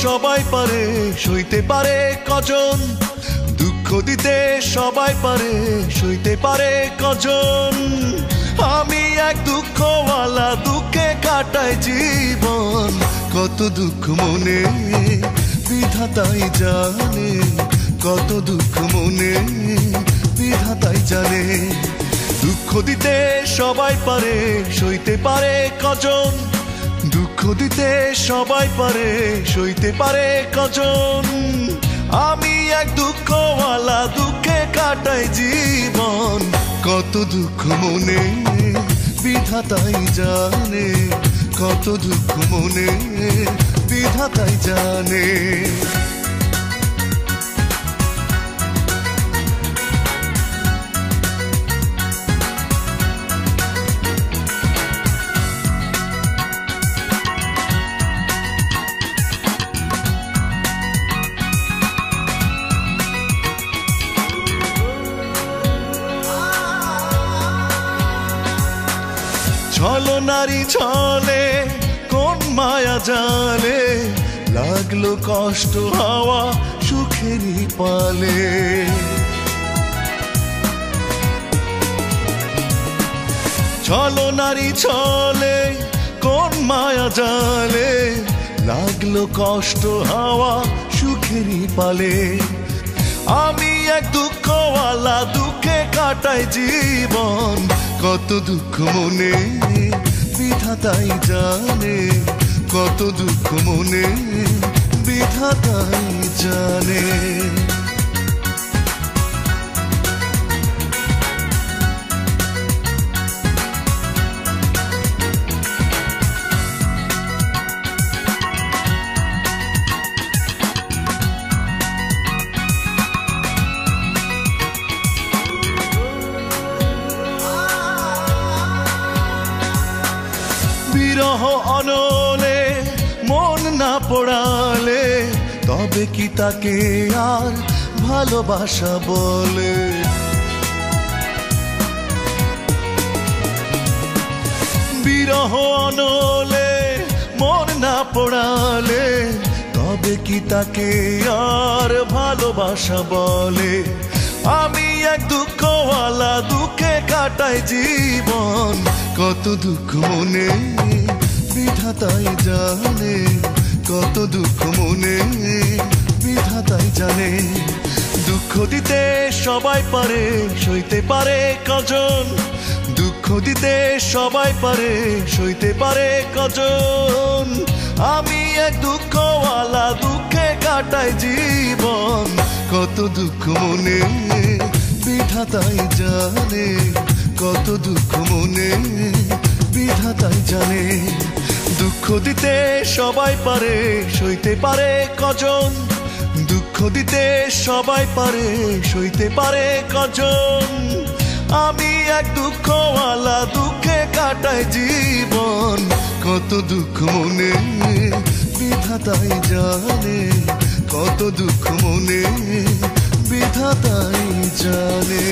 সবাই পারে, সইতে পারে কজন? দুঃখ দিতে সবাই পারে, সইতে পারে কজন? আমি এক দুঃখওয়ালা, দুঃখে কাটাই জীবন। কত দুঃখ মনে বিধাতাই জানে, কত দুঃখ মনে বিধাতাই জানে। দুঃখ দিতে সবাই পারে, সইতে পারে কজন? দুঃখ দিতে সবাই পারে, সইতে পারে কজন? আমি এক দুঃখওয়ালা, দুঃখে কাটাই জীবন। কত দুঃখ মনে বিধাতাই জানে, কত দুঃখ মনে বিধাতাই জানে। ছলো নারী ছলে কোন মায়া জালে, লাগলো কষ্ট হাওয়া সুখেরই পালে। ছলো নারী ছলে কোন মায়া জালে, লাগলো কষ্ট হাওয়া সুখেরই পালে। আমি এক দুঃখওয়ালা, দুঃখে কাটাই জীবন। কত দুঃখ মনে বিধাতাই জানে, কত দুঃখ মনে বিধাতাই জানে। বিরহ অনলে মন না পড়ালে, তবে কি তাকে আর ভালোবাসা বলে? বিরহ অনলে মন না পড়ালে, তবে কি তাকে আর ভালোবাসা বলে? আমি এক দুঃখওয়ালা, দুঃখে কাটাই জীবন। কত দুঃখ মনে বিধাতাই জানে, কত দুঃখ মনে বিধাতাই জানে। দুঃখ দিতে সবাই পারে, সইতে পারে কজন? দুঃখ দিতে সবাই পারে, সইতে পারে কজন? আমি এক দুঃখওয়ালা, দুঃখে কাটাই জীবন। কত দুঃখ মনে বিধাতাই জানে, কত দুঃখ মনে বিধাতাই জানে। দুঃখ দিতে সবাই পারে, সইতে পারে কজন? দুঃখ দিতে সবাই পারে, সইতে পারে কজন? আমি এক দুঃখওয়ালা, দুঃখে কাটাই জীবন। কত দুঃখ মনে বিধাতাই জানে, কত দুঃখ মনে বিধাতাই জানে।